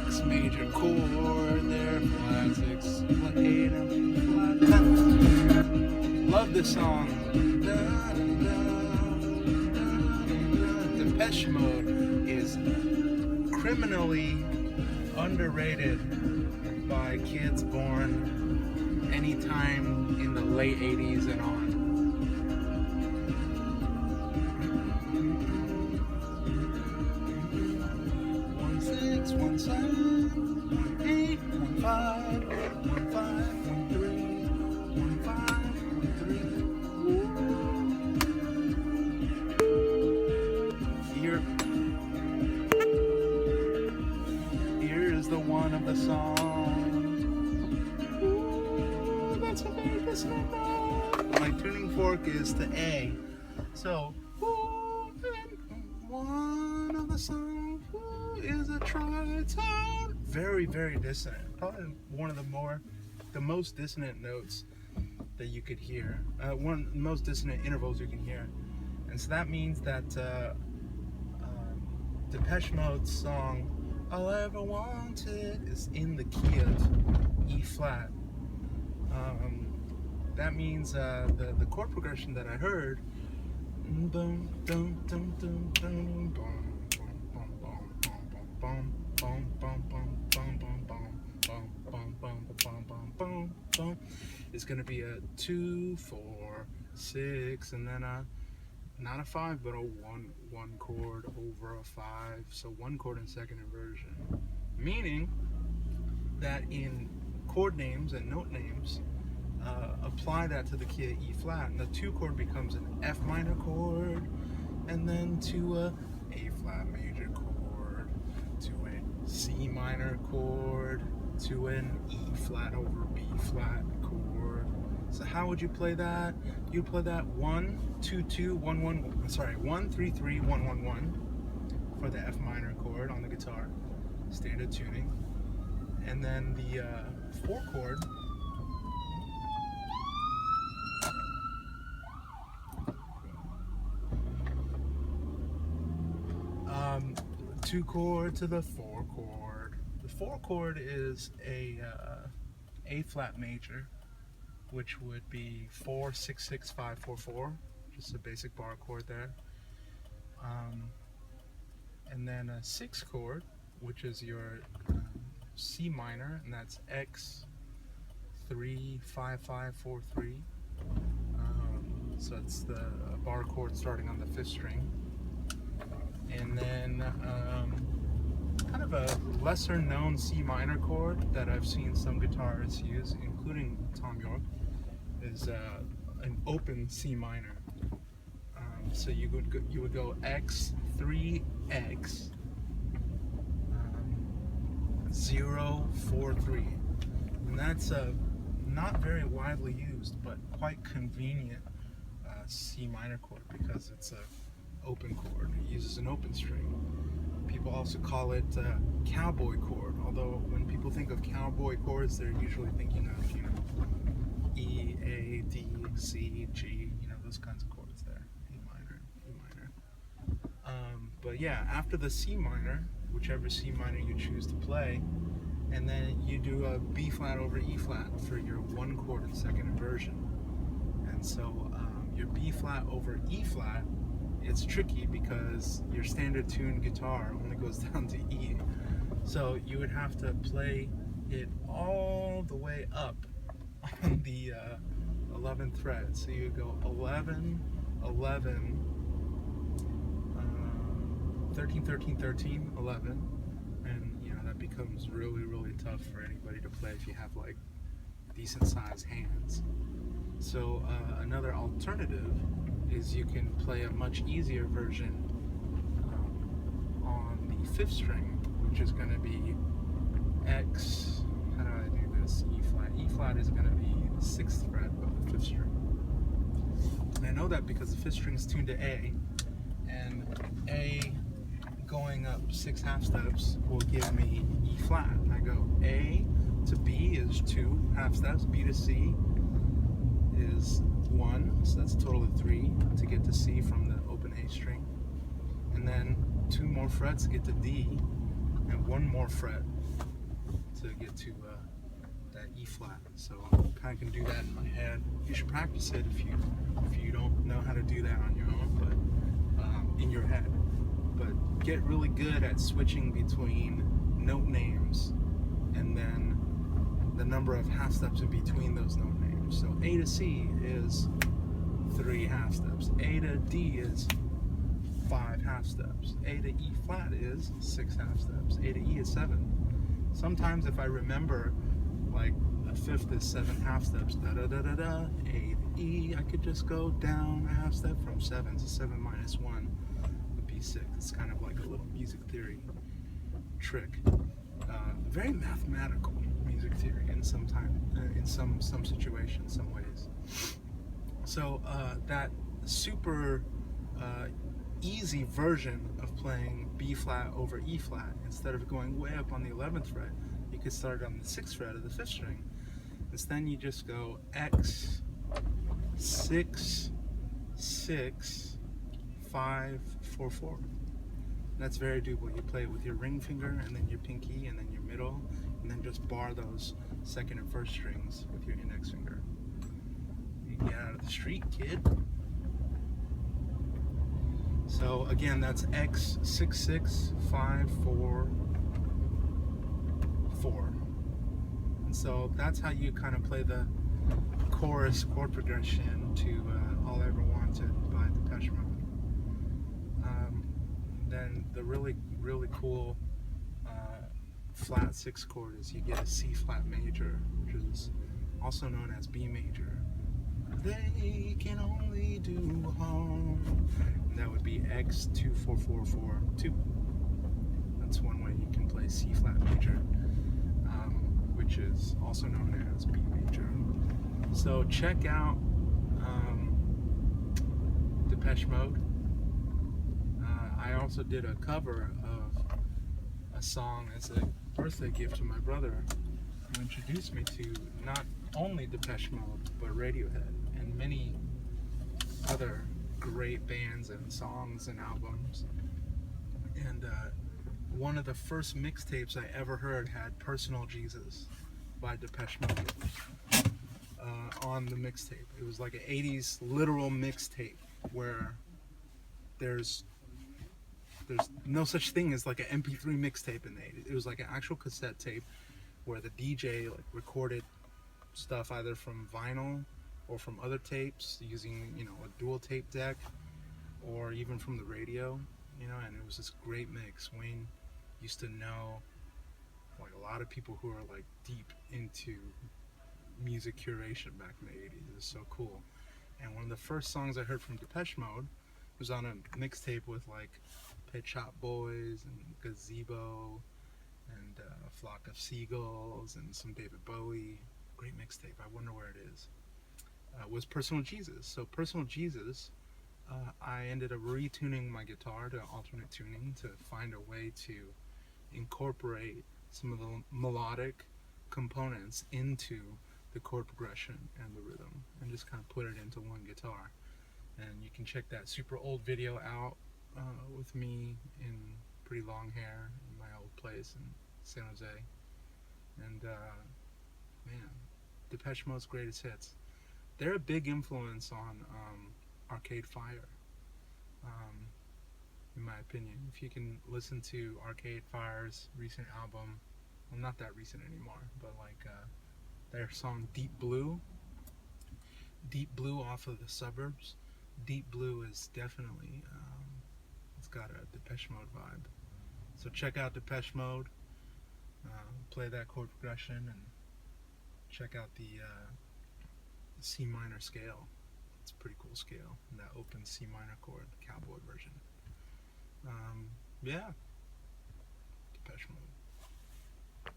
6 major chord there, flat 6, flat 8, and flat 10. Love this song. Depeche Mode is criminally underrated by kids born anytime in the late 80s and on. One seven, 1 8, 1 5, 1 5, 1 3, 1 5, 1 3. Here is the one of the song. Ooh, that's a very dissonant note. My tuning fork is to A. So, one of the song is a tritone. Very, very dissonant. Probably one of the most dissonant notes that you could hear. One of the most dissonant intervals you can hear. And so that means that Depeche Mode's song All I Ever Wanted is in the key of E flat. That means the chord progression that I heard, boom, dum, dum, dum, dum, boom. Bum, bum, bum, bum, bum, bum, bum, bum, bum, bum, bum, bum, bum, bum. It's gonna be a 2, 4, 6, and then not a 5, but a one chord over a 5. So 1 chord in second inversion, meaning that in chord names and note names, apply that to the key of E flat, and the 2 chord becomes an F minor chord, and then to a A flat major chord, to a C minor chord, to an E flat over B flat chord. So how would you play that? You play that 1 2 2 1 1. Sorry, 1 3 3 1 1 1 for the F minor chord on the guitar, standard tuning, and then the 4 chord. 2 chord to the 4 chord. The 4 chord is a flat major, which would be 4 6 6 5 4 4, just a basic bar chord there. And then a 6 chord, which is your C minor, and that's X 3 5 5 4 3. So it's the bar chord starting on the 5th string. And then kind of a lesser known C minor chord that I've seen some guitarists use, including Tom York, is an open C minor. So you would go X 3X 0 4 3, and that's a not very widely used but quite convenient C minor chord because it's a open chord. It uses an open string. People also call it cowboy chord, although when people think of cowboy chords, they're usually thinking of, you know, E, A, D, C, G, you know, those kinds of chords there. A minor, E minor. But yeah, after the C minor, whichever C minor you choose to play, and then you do a B flat over E flat for your 1 chord in second inversion. And so your B flat over E flat, it's tricky because your standard tune guitar only goes down to E. So you would have to play it all the way up on the 11th fret. So you would go 11, 11, 13, 13, 13, 11. And you know, that becomes really, really tough for anybody to play if you have like decent sized hands. So another alternative is you can play a much easier version on the 5th string, which is going to be X, how do I do this, E flat. E flat is going to be the 6th fret of the 5th string. And I know that because the 5th string is tuned to A, and A going up 6 half steps will give me E flat. I go A to B is 2 half steps, B to C is 1, so that's a total of 3 to get to C from the open A string, and then 2 more frets to get to D, and one more fret to get to that E flat. So I kind of can do that in my head. You should practice it if you don't know how to do that on your own, but in your head. But get really good at switching between note names and then the number of half steps in between those note names. So A to C is 3 half steps. A to D is 5 half steps. A to E flat is 6 half steps. A to E is 7. Sometimes if I remember, like a fifth is 7 half steps, da da da da da, A to E, I could just go down a half step from 7 to 7 minus 1 would be 6. It's kind of like a little music theory trick. Very mathematical music theory in some situations, some ways. So that super easy version of playing B flat over E flat, instead of going way up on the 11th fret, you could start on the 6th fret of the 5th string. Instead you just go X, 6, 6, 5, 4, 4. That's very doable. You play it with your ring finger and then your pinky and then your middle, and then just bar those 2nd and 1st strings with your index finger. You get out of the street, kid. So again, that's X, 6, 6, 5, 4, 4. And so that's how you kind of play the chorus chord progression to All I Ever Wanted by Depeche Mode. Then the really cool flat 6 chord is you get a C flat major, which is also known as B major. They can only do harm. And that would be X 2 4 4 4 2. That's one way you can play C flat major, which is also known as B major. So check out Depeche Mode. I also did a cover of a song as a birthday gift to my brother, who introduced me to not only Depeche Mode, but Radiohead and many other great bands and songs and albums. And one of the first mixtapes I ever heard had Personal Jesus by Depeche Mode on the mixtape. It was like an 80s literal mixtape where there's no such thing as like an MP3 mixtape in the 80s. It was like an actual cassette tape where the DJ like recorded stuff either from vinyl or from other tapes using, you know, a dual tape deck, or even from the radio, you know. And it was this great mix. Wayne used to know like a lot of people who are like deep into music curation back in the 80s. It was so cool. And one of the first songs I heard from Depeche Mode was on a mixtape with like Pet Shop Boys and Gazebo and a Flock of Seagulls and some David Bowie. Great mixtape. I wonder where it is. Was Personal Jesus. So Personal Jesus, I ended up retuning my guitar to alternate tuning to find a way to incorporate some of the melodic components into the chord progression and the rhythm, and just kind of put it into one guitar. And you can check that super old video out with me in pretty long hair in my old place in San Jose. And man, Depeche Mode's greatest hits. They're a big influence on Arcade Fire, in my opinion. If you can listen to Arcade Fire's recent album, well, not that recent anymore, but like their song Deep Blue off of The Suburbs. Deep Blue is definitely, it's got a Depeche Mode vibe. So check out Depeche Mode, play that chord progression, and check out the C minor scale. It's a pretty cool scale, and that open C minor chord, the cowboy version. Yeah, Depeche Mode.